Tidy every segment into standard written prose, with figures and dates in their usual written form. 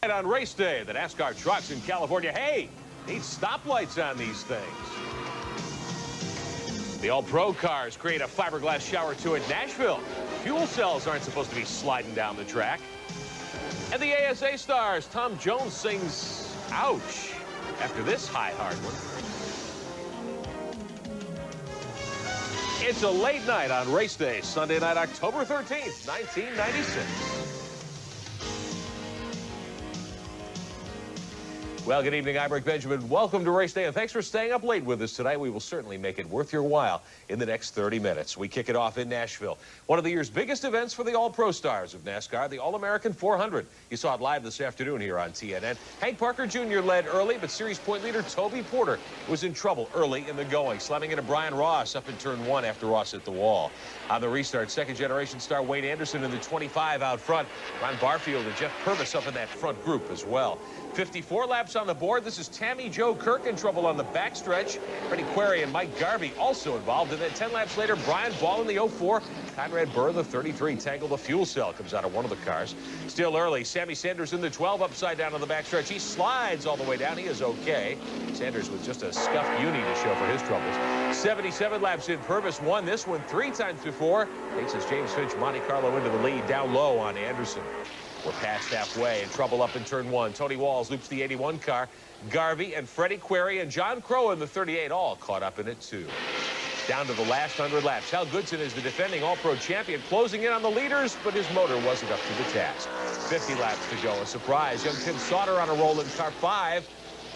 On race day, the NASCAR trucks in California, hey, need stoplights on these things. The all-pro cars create a fiberglass shower too at Nashville. Fuel cells aren't supposed to be sliding down the track. And the ASA stars, Tom Jones sings, ouch, after this high hard one. It's a late night on race day, Sunday night, October 13th, 1996. Well, good evening. I'm Rick Benjamin. Welcome to Race Day, and thanks for staying up late with us tonight. We will certainly make it worth your while in the next 30 minutes. We kick it off in Nashville. One of the year's biggest events for the all-pro stars of NASCAR, the All-American 400. You saw it live this afternoon here on TNN. Hank Parker Jr. led early, but series point leader Toby Porter was in trouble early in the going, slamming into Brian Ross up in turn 1 after Ross hit the wall. On the restart, second-generation star Wayne Anderson in the 25 out front. Ron Barfield and Jeff Purvis up in that front group as well. 54 laps on the board. This is Tammy Jo Kirk in trouble on the backstretch. Freddie Query and Mike Garvey also involved. And then 10 laps later, Brian Ball in the 04. Conrad Burr, the 33, tangled the fuel cell, comes out of one of the cars. Still early, Sammy Sanders in the 12 upside down on the backstretch. He slides all the way down. He is okay. Sanders with just a scuffed uni to show for his troubles. 77 laps in. Purvis won this one 3 times before. Takes his James Finch Monte Carlo into the lead, down low on Anderson. We're past halfway, in trouble up in turn 1. Tony Walls loops the 81 car. Garvey and Freddie Query and John Crow in the 38 all caught up in it too. Down to the last 100 laps. Hal Goodson is the defending All-Pro champion, closing in on the leaders, but his motor wasn't up to the task. 50 laps to go. A surprise. Young Tim Sauter on a roll in car 5.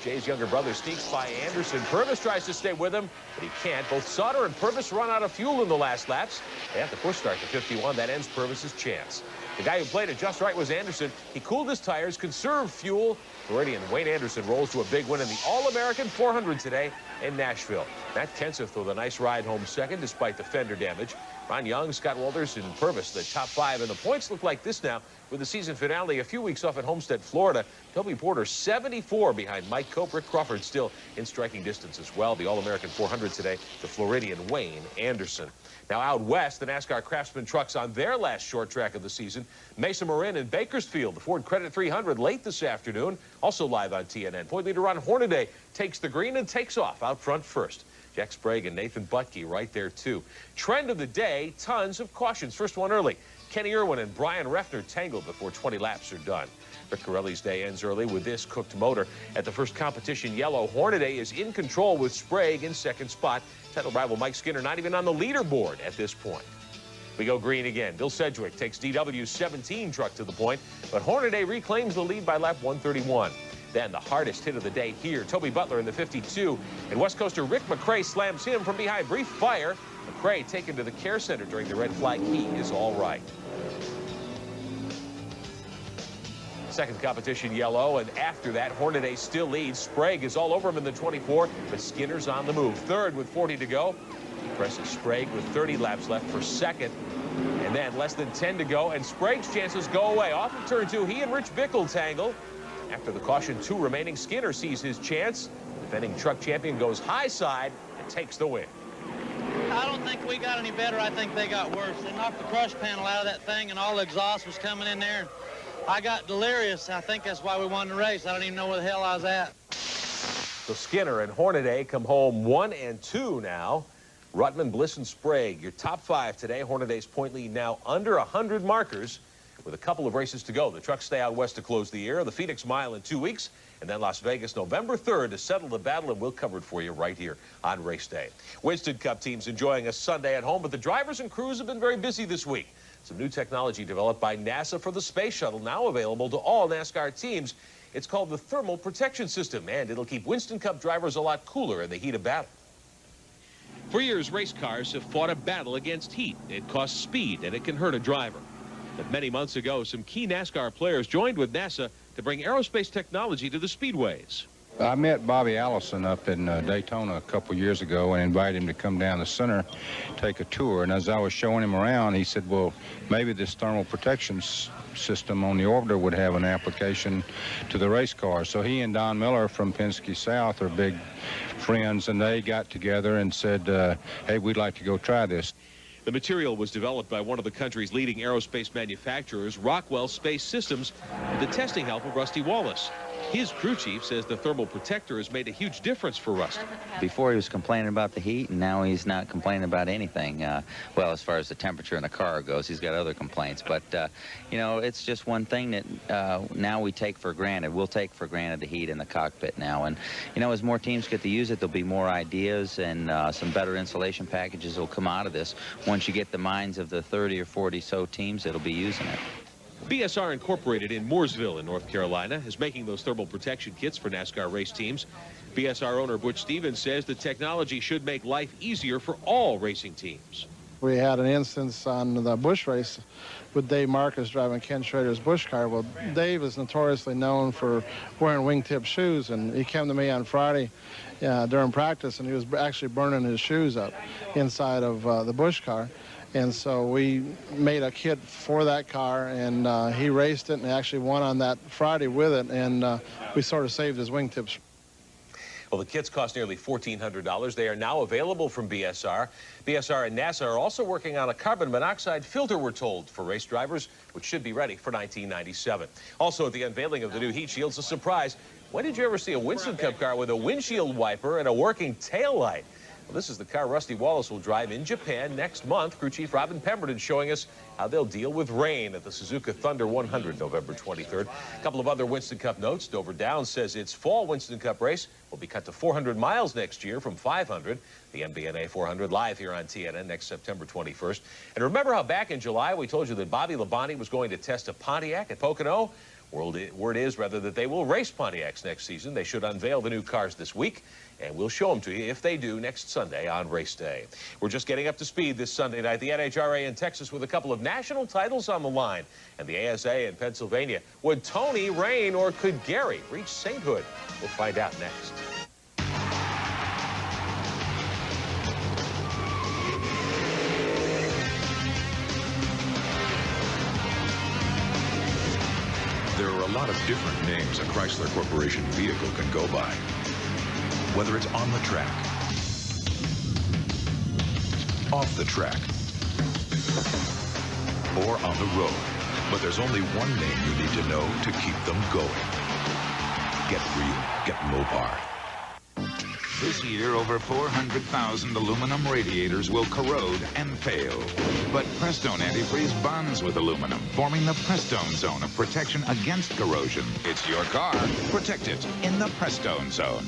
Jay's younger brother sneaks by Anderson. Purvis tries to stay with him, but he can't. Both Sauter and Purvis run out of fuel in the last laps. They have to push start to 51. That ends Purvis's chance. The guy who played it just right was Anderson. He cooled his tires, conserved fuel. Floridian Wayne Anderson rolls to a big win in the All-American 400 today in Nashville. Matt Kenseth with a nice ride home second despite the fender damage. Ron Young, Scott Walters, and Purvis, the top 5. And the points look like this now with the season finale a few weeks off at Homestead, Florida. Toby Porter 74 behind Mike Cope. Rick Crawford still in striking distance as well. The All-American 400 today, the Floridian Wayne Anderson. Now out west, the NASCAR Craftsman trucks on their last short track of the season. Mesa Marin in Bakersfield, the Ford Credit 300 late this afternoon. Also live on TNN. Point leader Ron Hornaday takes the green and takes off out front first. Jack Sprague and Nathan Butke right there too. Trend of the day, tons of cautions. First one early. Kenny Irwin and Brian Reffner tangled before 20 laps are done. Rick Corelli's day ends early with this cooked motor. At the first competition yellow, Hornaday is in control with Sprague in second spot. Title rival Mike Skinner not even on the leaderboard at this point. We go green again. Bill Sedgwick takes DW's 17 truck to the point, but Hornaday reclaims the lead by lap 131. Then the hardest hit of the day here, Toby Butler in the 52. And West Coaster Rick McRae slams him from behind. Brief fire. McRae taken to the care center during the red flag. He is all right. Second competition yellow, and after that, Hornaday still leads. Sprague is all over him in the 24, but Skinner's on the move. Third with 40 to go. He presses Sprague with 30 laps left for second. And then less than 10 to go, and Sprague's chances go away. Off of turn 2, he and Rich Bickle tangle. After the caution, 2 remaining, Skinner sees his chance. Defending truck champion goes high side and takes the win. I don't think we got any better. I think they got worse. They knocked the crush panel out of that thing, and all the exhaust was coming in there. I got delirious. I think that's why we won the race. I don't even know where the hell I was at. So Skinner and Hornaday come home 1 and 2 now. Ruttman, Bliss, and Sprague, your top 5 today. Hornaday's point lead now under 100 markers with a couple of races to go. The trucks stay out west to close the year. The Phoenix Mile in 2 weeks, and then Las Vegas November 3rd to settle the battle, and we'll cover it for you right here on Race Day. Winston Cup teams enjoying a Sunday at home, but the drivers and crews have been very busy this week. Some new technology developed by NASA for the space shuttle now available to all NASCAR teams. It's called the Thermal Protection System, and it'll keep Winston Cup drivers a lot cooler in the heat of battle. For years, race cars have fought a battle against heat. It costs speed, and it can hurt a driver. But many months ago, some key NASCAR players joined with NASA to bring aerospace technology to the speedways. I met Bobby Allison up in Daytona a couple years ago and invited him to come down the center, take a tour. And as I was showing him around, he said, well, maybe this thermal protection system on the orbiter would have an application to the race cars. So he and Don Miller from Penske South are big friends, and they got together and said, hey, we'd like to go try this. The material was developed by one of the country's leading aerospace manufacturers, Rockwell Space Systems, with the testing help of Rusty Wallace. His crew chief says the thermal protector has made a huge difference for Rusty. Before he was complaining about the heat, and now he's not complaining about anything. Well, as far as the temperature in the car goes, he's got other complaints. But, you know, it's just one thing that now we take for granted. We'll take for granted the heat in the cockpit now. And, you know, as more teams get to use it, there'll be more ideas and some better insulation packages will come out of this. Once you get the minds of the 30 or 40 so teams that'll be using it. BSR Incorporated in Mooresville in North Carolina is making those thermal protection kits for NASCAR race teams. BSR owner Butch Stevens says the technology should make life easier for all racing teams. We had an instance on the Busch race with Dave Marcus driving Ken Schrader's Busch car. Well, Dave is notoriously known for wearing wingtip shoes, and he came to me on Friday during practice, and he was actually burning his shoes up inside of the Busch car. And so we made a kit for that car, and he raced it and actually won on that Friday with it, and we sort of saved his wingtips. Well, the kits cost nearly $1,400. They are now available from BSR. BSR and NASA are also working on a carbon monoxide filter, we're told, for race drivers, which should be ready for 1997. Also, at the unveiling of the new heat shields, a surprise. When did you ever see a Winston Cup car with a windshield wiper and a working taillight? Well, this is the car Rusty Wallace will drive in Japan next month. Crew Chief Robin Pemberton showing us how they'll deal with rain at the Suzuka Thunder 100 November 23rd. A couple of other Winston Cup notes. Dover Downs says its fall Winston Cup race will be cut to 400 miles next year from 500. The MBNA 400 live here on TNN next September 21st. And remember how back in July we told you that Bobby Labonte was going to test a Pontiac at Pocono? Word is, rather, that they will race Pontiacs next season. They should unveil the new cars this week, and we'll show them to you if they do next Sunday on race day. We're just getting up to speed this Sunday night. The NHRA in Texas with a couple of national titles on the line, and the ASA in Pennsylvania. Would Tony reign, or could Gary reach sainthood? We'll find out next. There are a lot of different names a Chrysler Corporation vehicle can go by. Whether it's on the track, off the track, or on the road. But there's only one name you need to know to keep them going. Get real. Get Mopar. This year, over 400,000 aluminum radiators will corrode and fail. But Prestone antifreeze bonds with aluminum, forming the Prestone zone of protection against corrosion. It's your car. Protect it in the Prestone zone.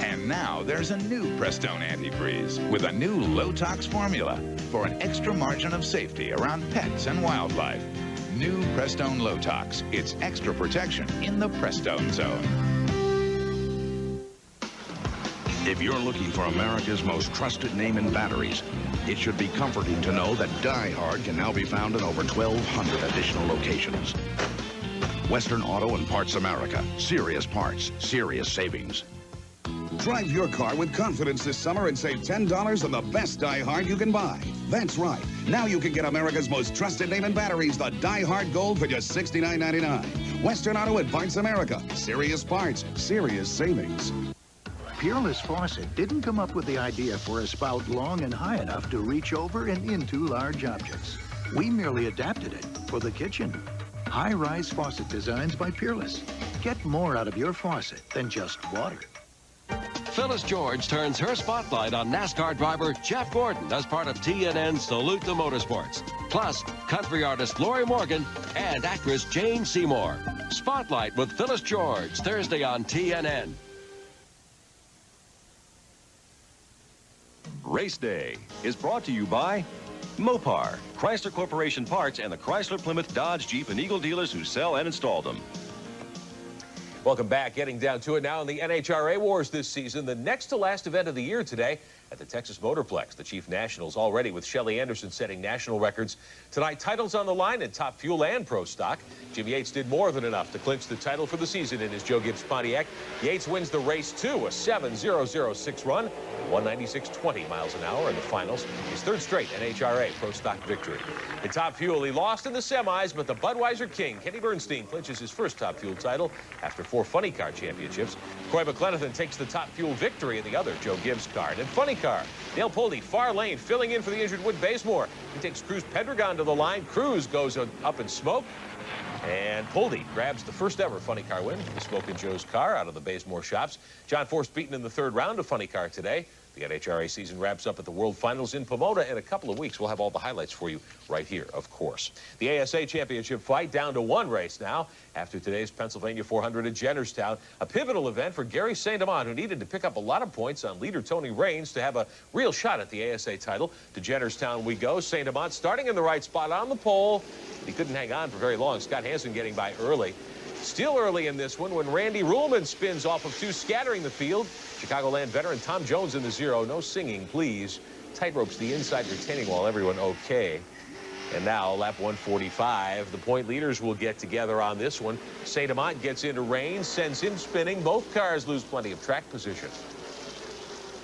And now there's a new Prestone antifreeze with a new low-tox formula for an extra margin of safety around pets and wildlife. New Prestone Low-Tox. It's extra protection in the Prestone zone. If you're looking for America's most trusted name in batteries, it should be comforting to know that Die Hard can now be found in over 1,200 additional locations. Western Auto and Parts America. Serious parts, serious savings. Drive your car with confidence this summer and save $10 on the best Die Hard you can buy. That's right. Now you can get America's most trusted name in batteries, the Die Hard Gold, for just $69.99. Western Auto and Parts America. Serious parts, serious savings. Peerless Faucet didn't come up with the idea for a spout long and high enough to reach over and into large objects. We merely adapted it for the kitchen. High-rise faucet designs by Peerless. Get more out of your faucet than just water. Phyllis George turns her spotlight on NASCAR driver Jeff Gordon as part of TNN's Salute the Motorsports. Plus, country artist Lori Morgan and actress Jane Seymour. Spotlight with Phyllis George, Thursday on TNN. Race Day is brought to you by Mopar, Chrysler Corporation Parts, and the Chrysler, Plymouth, Dodge, Jeep, and Eagle dealers who sell and install them. Welcome back. Getting down to it now in the NHRA Wars this season. The next to last event of the year today at the Texas Motorplex. The Chief Nationals already with Shelly Anderson setting national records. Tonight, titles on the line in Top Fuel and Pro Stock. Jimmy Yates did more than enough to clinch the title for the season in his Joe Gibbs Pontiac. Yates wins the race too, a 7.006 run. 196.20 miles an hour in the finals. His third straight NHRA Pro Stock victory. In Top Fuel, he lost in the semis, but the Budweiser King, Kenny Bernstein, clinches his first Top Fuel title after 4 Funny Car championships. Coy McLenathan takes the Top Fuel victory in the other Joe Gibbs car. And in Funny Car, Dale Pulte, far lane, filling in for the injured Wood Bazemore. He takes Cruz Pedregon to the line. Cruz goes up in smoke. And Pulte grabs the first ever Funny Car win for the Smoke and Joe's car out of the Bazemore shops. John Force beaten in the third round of Funny Car today. The NHRA season wraps up at the World Finals in Pomona in a couple of weeks. We'll have all the highlights for you right here, of course. The ASA Championship fight down to 1 race now after today's Pennsylvania 400 at Jennerstown. A pivotal event for Gary St. Amant, who needed to pick up a lot of points on leader Tony Raines to have a real shot at the ASA title. To Jennerstown we go. St. Amant starting in the right spot on the pole. He couldn't hang on for very long. Scott Hansen getting by early. Still early in this one when Randy Ruhlman spins off of 2, scattering the field. Chicagoland veteran Tom Jones in the 0. No singing, please. Tightropes the inside retaining wall. Everyone okay. And now lap 145. The point leaders will get together on this one. St. Amant gets into Raines, sends him spinning. Both cars lose plenty of track position.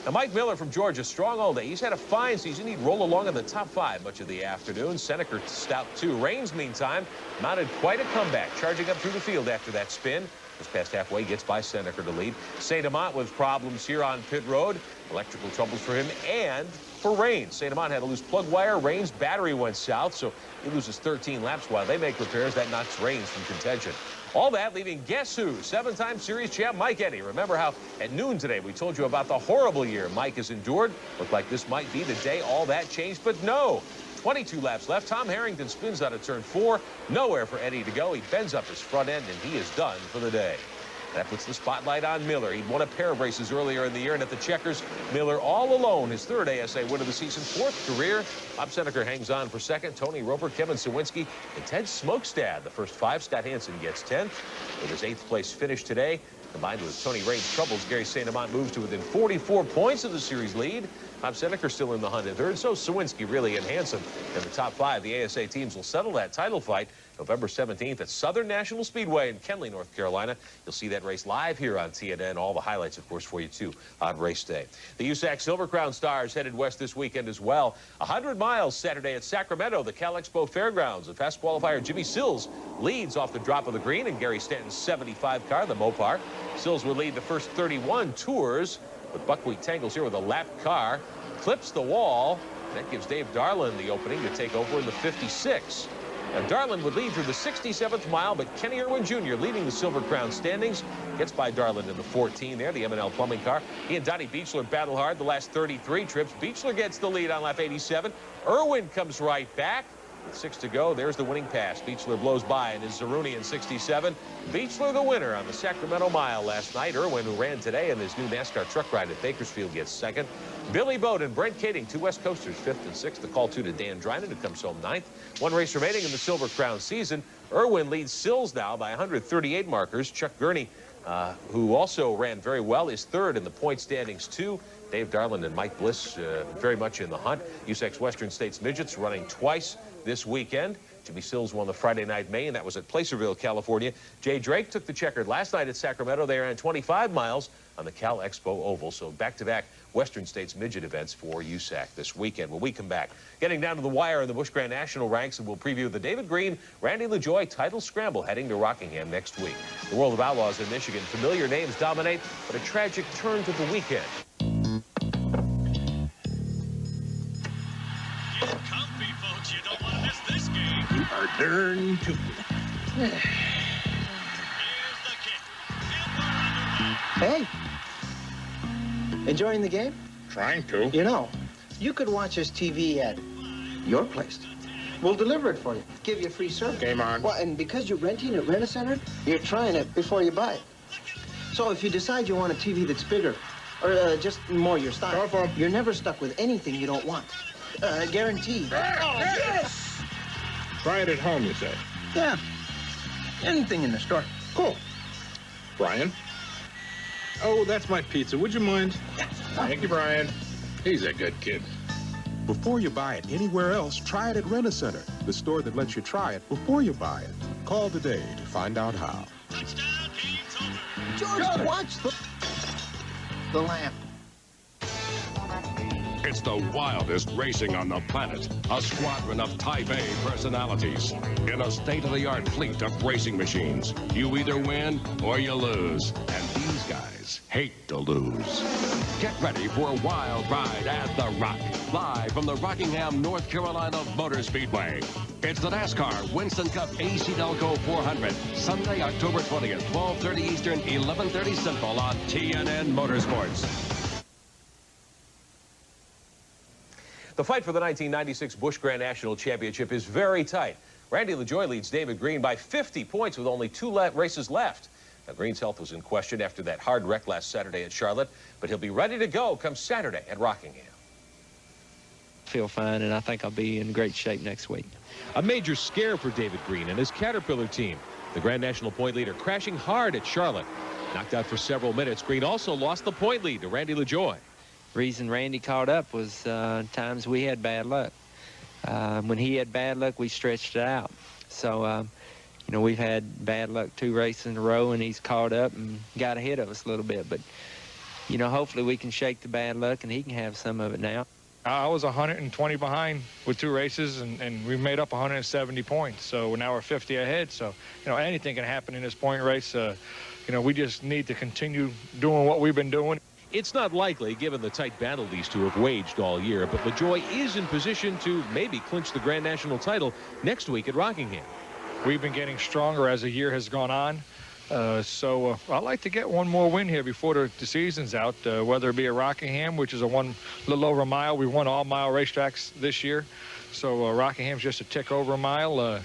Now, Mike Miller from Georgia, strong all day. He's had a fine season. He'd roll along in the top 5 much of the afternoon. Seneca stout 2. Raines, meantime, mounted quite a comeback, charging up through the field after that spin. Just past halfway, gets by Seneca to lead. St. Amant with problems here on pit road. Electrical troubles for him and for Raines. St. Amant had a loose plug wire. Raines' battery went south, so he loses 13 laps while they make repairs. That knocks Raines from contention. All that leaving guess who? 7-time series champ Mike Eddy. Remember how at noon today we told you about the horrible year Mike has endured? Looked like this might be the day all that changed, but no. 22 laps left. Tom Harrington spins out of turn 4. Nowhere for Eddy to go. He bends up his front end, and he is done for the day. That puts the spotlight on Miller. He'd won a pair of races earlier in the year, and at the Checkers, Miller all alone, his 3rd ASA win of the season, 4th career. Bob Seneca hangs on for 2nd. Tony Roper, Kevin Sawinski, and Ted Smokestad. The first 5. Scott Hansen gets 10th. With his 8th place finish today, combined with Tony Raines' troubles, Gary St. Amant moves to within 44 points of the series lead. Bob Seneca still in the hunt in 3rd. So Sawinski, really, and Hansen in the top 5. The ASA teams will settle that title fight November 17th at Southern National Speedway in Kenly, North Carolina. You'll see that race live here on TNN. All the highlights, of course, for you, too, on race day. The USAC Silver Crown Stars headed west this weekend as well. 100 miles Saturday at Sacramento, the Cal Expo Fairgrounds. The fast qualifier Jimmy Sills leads off the drop of the green in Gary Stanton's 75 car, the Mopar. Sills will lead the first 31 tours, but Buckwheat tangles here with a lap car, clips the wall. That gives Dave Darlin the opening to take over in the 56. Now, Darlin would lead through the 67th mile, but Kenny Irwin Jr., leading the Silver Crown standings, gets by Darlin in the 14 there, the M&L plumbing car. He and Donnie Beechler battle hard the last 33 trips. Beechler gets the lead on lap 87. Irwin comes right back. With 6 to go, there's the winning pass. Beechler blows by in his Zaruni in 67. Beechler the winner on the Sacramento Mile last night. Irwin, who ran today in his new NASCAR truck ride at Bakersfield, gets 2nd. Billy Bowden, Brent Kading, 2 West Coasters, 5th and 6th. The call 2 to Dan Drynan, who comes home 9th. 1 race remaining in the Silver Crown season. Irwin leads Sills now by 138 markers. Chuck Gurney, who also ran very well, is 3rd in the point standings, too. Dave Darlin and Mike Bliss very much in the hunt. USAC's Western States Midgets running twice this weekend. Jimmy Sills won the Friday night main. That was at Placerville, California. Jay Drake took the checkered last night at Sacramento. They ran 25 miles on the Cal Expo Oval. So back-to-back Western States Midget events for USAC this weekend. When we come back, getting down to the wire in the Busch Grand National ranks, and we'll preview the David Green, Randy LaJoie title scramble heading to Rockingham next week. The world of Outlaws in Michigan. Familiar names dominate, but a tragic turn to the weekend. You don't want to miss this game. You are darn tootin'. Here's the kick. Hey. Enjoying the game? Trying to. You know, you could watch this TV at your place. We'll deliver it for you. Give you a free service. Game on. Well, and because you're renting at Rent-A-Center, you're trying it before you buy it. So if you decide you want a TV that's bigger, or just more your style, you're never stuck with anything you don't want. Guaranteed. Oh, yes! Try it at home, you say? Yeah. Anything in the store. Cool. Brian? Oh, that's my pizza. Would you mind? Thank you, Brian. He's a good kid. Before you buy it anywhere else, try it at Rent-A-Center, the store that lets you try it before you buy it. Call today to find out how. Touchdown, game's over. George, watch the lamp. It's the wildest racing on the planet. A squadron of Type A personalities in a state-of-the-art fleet of racing machines. You either win or you lose. And these guys hate to lose. Get ready for a wild ride at the Rock. Live from the Rockingham, North Carolina Motor Speedway. It's the NASCAR Winston Cup AC Delco 400. Sunday, October 20th, 12:30 Eastern, 11:30 Central on TNN Motorsports. The fight for the 1996 Busch Grand National Championship is very tight. Randy LaJoie leads David Green by 50 points with only 2 races left. Now, Green's health was in question after that hard wreck last Saturday at Charlotte, but he'll be ready to go come Saturday at Rockingham. Feel fine, and I think I'll be in great shape next week. A major scare for David Green and his Caterpillar team. The Grand National point leader crashing hard at Charlotte. Knocked out for several minutes, Green also lost the point lead to Randy LaJoie. Reason Randy caught up was times we had bad luck. When he had bad luck, we stretched it out. So, you know, we've had bad luck 2 races in a row, and he's caught up and got ahead of us a little bit. But, you know, hopefully we can shake the bad luck, and he can have some of it now. I was 120 behind with 2 races, and we made up 170 points. So now we're 50 ahead. So, you know, anything can happen in this point race. You know, we just need to continue doing what we've been doing. It's not likely, given the tight battle these two have waged all year, but LaJoie is in position to maybe clinch the Grand National title next week at Rockingham. We've been getting stronger as the year has gone on. So I'd like to get one more win here before the season's out, whether it be at Rockingham, which is a little over a mile. We won all mile racetracks this year. So Rockingham's just a tick over a mile.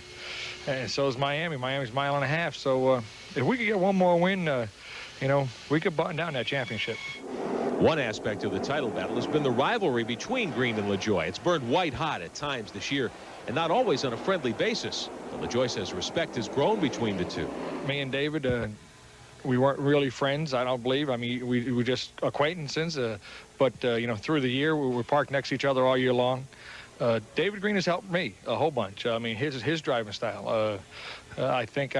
And so is Miami. Miami's a mile and a half. So if we could get one more win, you know, we could button down that championship. One aspect of the title battle has been the rivalry between Green and LaJoie. It's burned white hot at times this year, and not always on a friendly basis. But LaJoie says respect has grown between the two. Me and David, we weren't really friends, I don't believe. I mean, we were just acquaintances. But, you know, through the year, we were parked next to each other all year long. David Green has helped me a whole bunch. I mean, his driving style. I think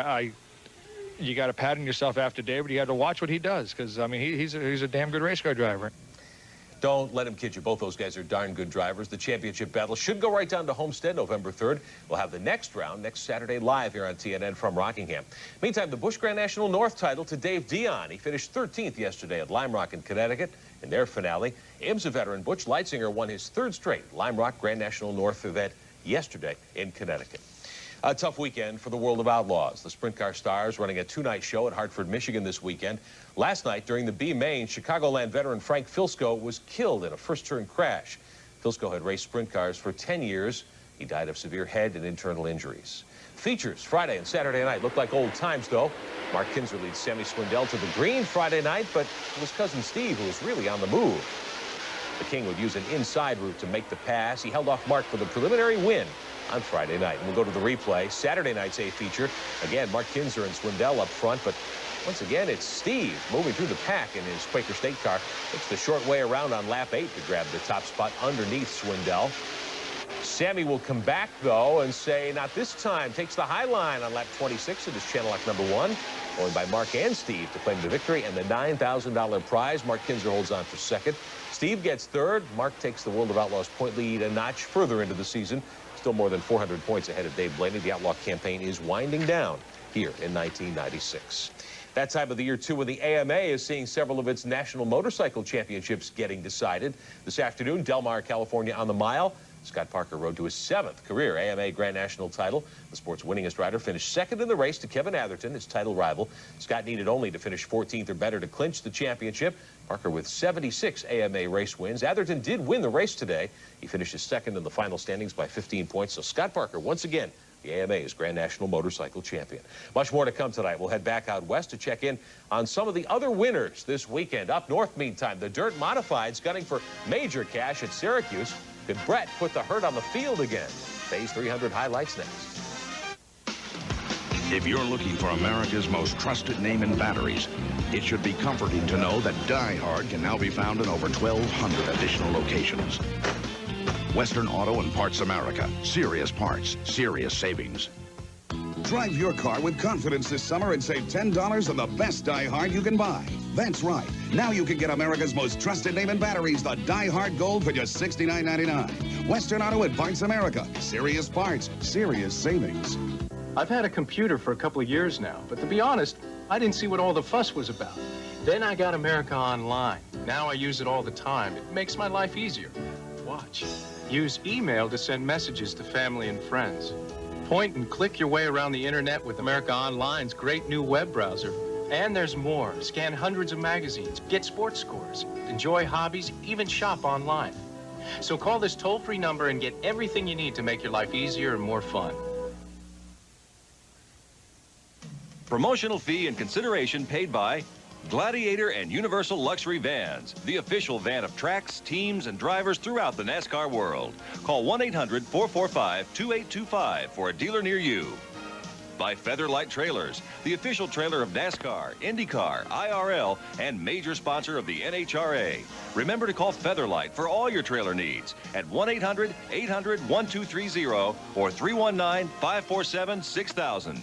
you got to pattern yourself after David. You got to watch what he does, because, I mean, he's a damn good race car driver. Don't let him kid you. Both those guys are darn good drivers. The championship battle should go right down to Homestead November 3rd. We'll have the next round next Saturday live here on TNN from Rockingham. Meantime, the Busch Grand National North title to Dave Dion. He finished 13th yesterday at Lime Rock in Connecticut in their finale. IMSA veteran Butch Leitzinger won his 3rd straight Lime Rock Grand National North event yesterday in Connecticut. A tough weekend for the world of Outlaws. The Sprint Car Stars running a 2-night show at Hartford, Michigan this weekend. Last night, during the B-Main, Chicagoland veteran Frank Filsko was killed in a first-turn crash. Filsko had raced sprint cars for 10 years. He died of severe head and internal injuries. Features Friday and Saturday night look like old times, though. Mark Kinzer leads Sammy Swindell to the green Friday night, but it was cousin Steve who was really on the move. The King would use an inside route to make the pass. He held off Mark for the preliminary win on Friday night. And we'll go to the replay. Saturday night's A feature. Again, Mark Kinzer and Swindell up front, but once again, it's Steve moving through the pack in his Quaker State car. Takes the short way around on lap 8 to grab the top spot underneath Swindell. Sammy will come back, though, and say, not this time. Takes the high line on lap 26. It is channel lock number 1, owned by Mark and Steve to claim the victory and the $9,000 prize. Mark Kinzer holds on for 2nd. Steve gets 3rd. Mark takes the World of Outlaws point lead a notch further into the season. Still more than 400 points ahead of Dave Blaney. The Outlaw campaign is winding down here in 1996. That time of the year, too, when the AMA is seeing several of its national motorcycle championships getting decided. This afternoon, Del Mar, California on the mile. Scott Parker rode to his 7th career AMA Grand National title. The sport's winningest rider finished 2nd in the race to Kevin Atherton, his title rival. Scott needed only to finish 14th or better to clinch the championship. Parker with 76 AMA race wins. Atherton did win the race today. He finished his 2nd in the final standings by 15 points. So Scott Parker, once again, the AMA's Grand National Motorcycle Champion. Much more to come tonight. We'll head back out west to check in on some of the other winners this weekend. Up north, meantime, the Dirt Modifieds gunning for major cash at Syracuse. Could Brett put the hurt on the field again? Phase 300 highlights next. If you're looking for America's most trusted name in batteries, it should be comforting to know that Die Hard can now be found in over 1,200 additional locations. Western Auto and Parts America. Serious parts, serious savings. Drive your car with confidence this summer and save $10 on the best Die Hard you can buy. That's right. Now you can get America's most trusted name in batteries, the Die Hard Gold, for just $69.99. Western Auto at Parts America. Serious parts, serious savings. I've had a computer for a couple of years now, but to be honest, I didn't see what all the fuss was about. Then I got America Online. Now I use it all the time. It makes my life easier. Watch. Use email to send messages to family and friends. Point and click your way around the internet with America Online's great new web browser. And there's more. Scan hundreds of magazines, get sports scores, enjoy hobbies, even shop online. So call this toll-free number and get everything you need to make your life easier and more fun. Promotional fee and consideration paid by Gladiator and Universal Luxury Vans, the official van of tracks, teams, and drivers throughout the NASCAR world. Call 1-800-445-2825 for a dealer near you. By Featherlight Trailers, the official trailer of NASCAR, IndyCar, IRL, and major sponsor of the NHRA. Remember to call Featherlight for all your trailer needs at 1-800-800-1230 or 319-547-6000.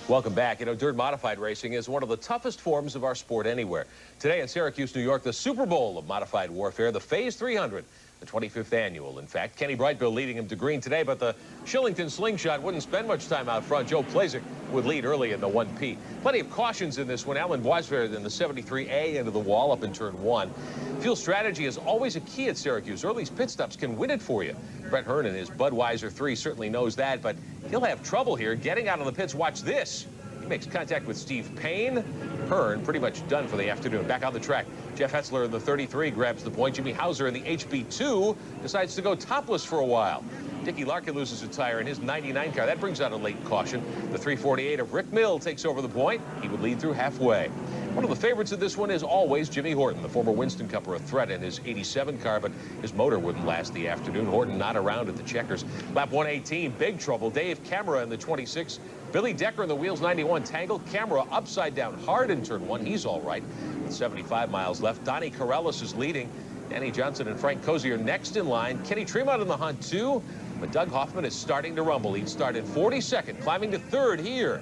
Welcome back. You know, dirt modified racing is one of the toughest forms of our sport anywhere. Today in Syracuse, New York, the Super Bowl of modified warfare, the Phase 300, the 25th annual. In fact, Kenny Brightville leading him to green today, but the Shillington Slingshot wouldn't spend much time out front. Joe Plazek would lead early in the 1P. Plenty of cautions in this one. Alan Boisvert in the 73A into the wall up in turn 1. Fuel strategy is always a key at Syracuse. Early pit stops can win it for you. Brett Hearn in his Budweiser 3 certainly knows that, but he'll have trouble here getting out of the pits. Watch this. He makes contact with Steve Payne. Hearn pretty much done for the afternoon. Back on the track, Jeff Hetzler in the 33 grabs the point. Jimmy Hauser in the HB2 decides to go topless for a while. Dickie Larkin loses a tire in his 99 car. That brings out a late caution. The 348 of Rick Mill takes over the point. He would lead through halfway. One of the favorites of this one is always Jimmy Horton, the former Winston Cup, a threat in his 87 car, but his motor wouldn't last the afternoon. Horton not around at the checkers. Lap 118, big trouble. Dave Camera in the 26. Billy Decker in the Wheels 91. Tangled. Camera upside down hard in turn 1. He's all right. With 75 miles left, Donnie Corellis is leading. Danny Johnson and Frank Cozier next in line. Kenny Tremont in the hunt, too. But Doug Hoffman is starting to rumble. He'd started 42nd, climbing to 3rd here.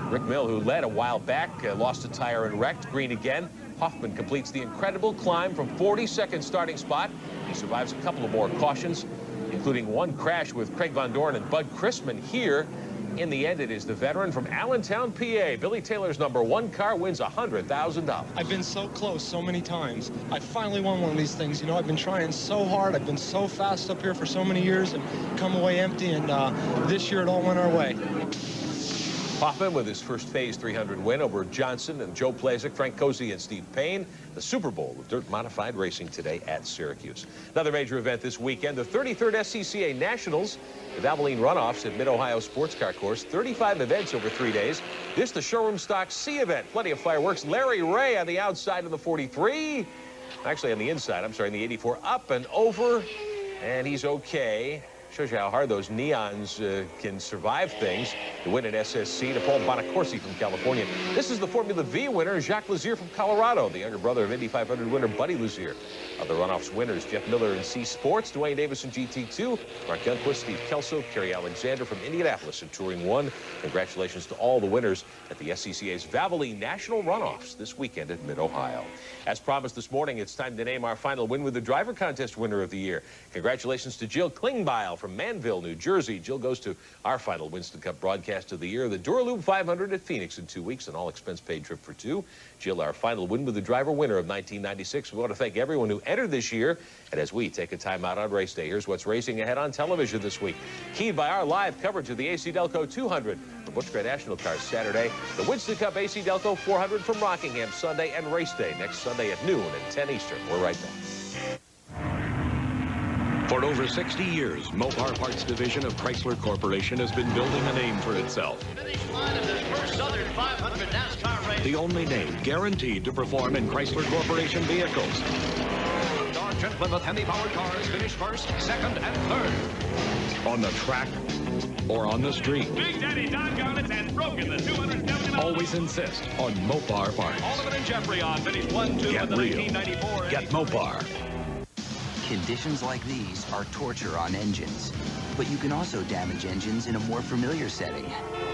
Rick Mill, who led a while back, lost a tire and wrecked. Green again. Hoffman completes the incredible climb from 42nd starting spot. He survives a couple of more cautions, including one crash with Craig Von Dorn and Bud Chrisman here. In the end, it is the veteran from Allentown, PA. Billy Taylor's #1 car wins $100,000. I've been so close so many times. I finally won one of these things. You know, I've been trying so hard. I've been so fast up here for so many years and come away empty, and this year it all went our way. Hoffman with his first Phase 300 win over Johnson and Joe Plazek, Frank Cozy, and Steve Payne. The Super Bowl of dirt modified racing today at Syracuse. Another major event this weekend, the 33rd SCCA Nationals, the Valvoline Runoffs at Mid-Ohio Sports Car Course. 35 events over 3 days. This the showroom stock C event. Plenty of fireworks. Larry Ray on the outside of the 43. Actually on the inside, I'm sorry, in the 84. Up and over, and he's okay. Shows you how hard those neons can survive things. The win at SSC to Paul Bonacorsi from California. This is the Formula V winner, Jacques Lazier from Colorado, the younger brother of Indy 500 winner Buddy Lazier. Other Runoffs winners, Jeff Miller in C Sports, Dwayne Davis in GT2, Mark Gunquist, Steve Kelso, Kerry Alexander from Indianapolis in Touring 1. Congratulations to all the winners at the SCCA's Valvoline National Runoffs this weekend at Mid-Ohio. As promised this morning, it's time to name our final Win with the Driver contest winner of the year. Congratulations to Jill Klingbeil from Manville, New Jersey. Jill goes to our final Winston Cup broadcast of the year, the Duralube 500 at Phoenix in 2 weeks, an all-expense-paid trip for 2. Jill, our final Win with the Driver winner of 1996. We want to thank everyone who entered this year. And as we take a time out on race day, here's what's racing ahead on television this week. Keyed by our live coverage of the AC Delco 200 for Busch National Cars Saturday, the Winston Cup AC Delco 400 from Rockingham Sunday, and race day next Sunday at noon and 10 Eastern. We're right back. For over 60 years, Mopar Parts Division of Chrysler Corporation has been building a name for itself. The only name guaranteed to perform in Chrysler Corporation vehicles. Dodge Plymouth Hemi-powered cars finish first, second, and third. On the track or on the street. Big Daddy Doggone It has broken the 270. Always insist on Mopar Parts. Alderman and Jeffrey on finish 1-2 Get of the real. 1994. Get Mopar. Conditions like these are torture on engines. But you can also damage engines in a more familiar setting.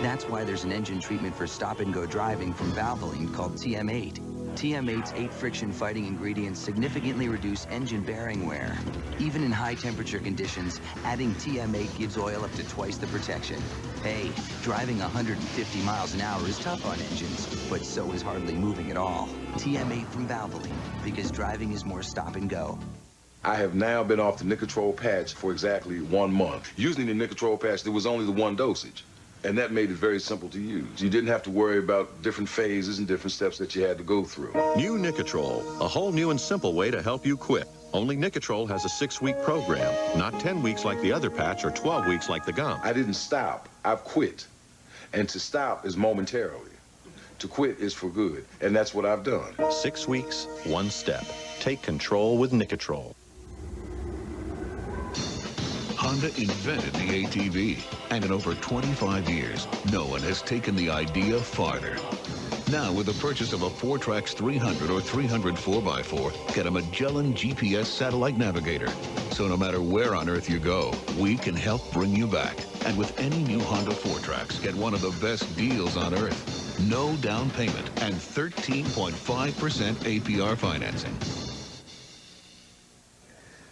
That's why there's an engine treatment for stop-and-go driving from Valvoline called TM8. TM8's 8 friction-fighting ingredients significantly reduce engine bearing wear. Even in high-temperature conditions, adding TM8 gives oil up to twice the protection. Hey, driving 150 miles an hour is tough on engines, but so is hardly moving at all. TM8 from Valvoline, because driving is more stop-and-go. I have now been off the Nicotrol patch for exactly 1 month. Using the Nicotrol patch, there was only the one dosage. And that made it very simple to use. You didn't have to worry about different phases and different steps that you had to go through. New Nicotrol, a whole new and simple way to help you quit. Only Nicotrol has a 6-week program, not 10 weeks like the other patch or 12 weeks like the gum. I didn't stop, I've quit. And to stop is momentarily. To quit is for good, and that's what I've done. 6 weeks, 1 step. Take control with Nicotrol. Honda invented the ATV, and in over 25 years, no one has taken the idea farther. Now, with the purchase of a Fortrax 300 or 300 4x4, get a Magellan GPS satellite navigator. So no matter where on Earth you go, we can help bring you back. And with any new Honda Fortrax, get one of the best deals on Earth. No down payment and 13.5% APR financing.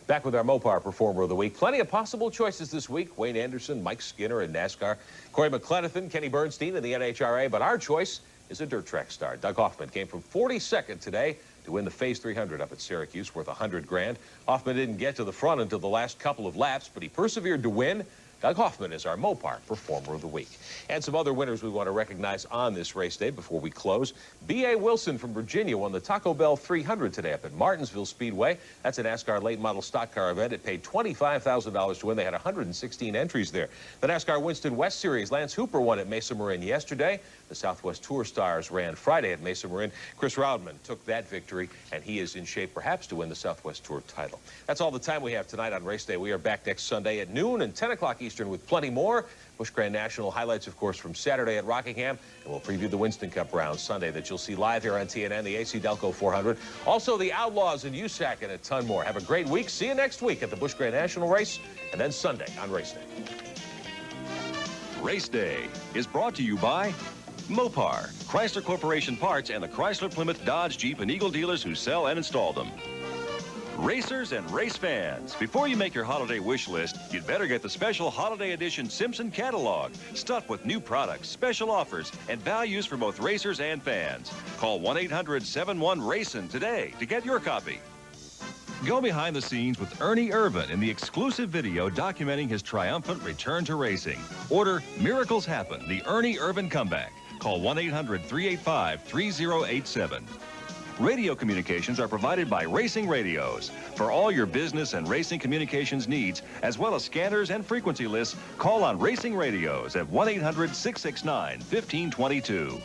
Back with our Mopar Performer of the Week. Plenty of possible choices this week. Wayne Anderson, Mike Skinner in NASCAR, Corey McClenathan, Kenny Bernstein in the NHRA. But our choice is a dirt track star. Doug Hoffman came from 42nd today to win the Phase 300 up at Syracuse, worth $100 grand. Hoffman didn't get to the front until the last couple of laps, but he persevered to win. Doug Hoffman is our Mopar Performer of the Week. And some other winners we want to recognize on this race day before we close. B.A. Wilson from Virginia won the Taco Bell 300 today up at Martinsville Speedway. That's a NASCAR late model stock car event. It paid $25,000 to win. They had 116 entries there. The NASCAR Winston West Series, Lance Hooper won at Mesa Marin yesterday. The Southwest Tour Stars ran Friday at Mesa Marin. Chris Rodman took that victory, and he is in shape perhaps to win the Southwest Tour title. That's all the time we have tonight on Race Day. We are back next Sunday at noon and 10 o'clock Eastern with plenty more. Busch Grand National highlights, of course, from Saturday at Rockingham, and we'll preview the Winston Cup round Sunday that you'll see live here on TNN, the AC Delco 400. Also, the Outlaws and USAC and a ton more. Have a great week. See you next week at the Busch Grand National race, and then Sunday on Race Day. Race Day is brought to you by Mopar, Chrysler Corporation Parts, and the Chrysler, Plymouth, Dodge, Jeep, and Eagle dealers who sell and install them. Racers and race fans, before you make your holiday wish list, you'd better get the special Holiday Edition Simpson catalog, stuffed with new products, special offers, and values for both racers and fans. Call 1-800-71-RACIN today to get your copy. Go behind the scenes with Ernie Irvan in the exclusive video documenting his triumphant return to racing. Order Miracles Happen, the Ernie Irvan comeback. Call 1-800-385-3087. Radio communications are provided by Racing Radios. For all your business and racing communications needs, as well as scanners and frequency lists, call on Racing Radios at 1-800-669-1522.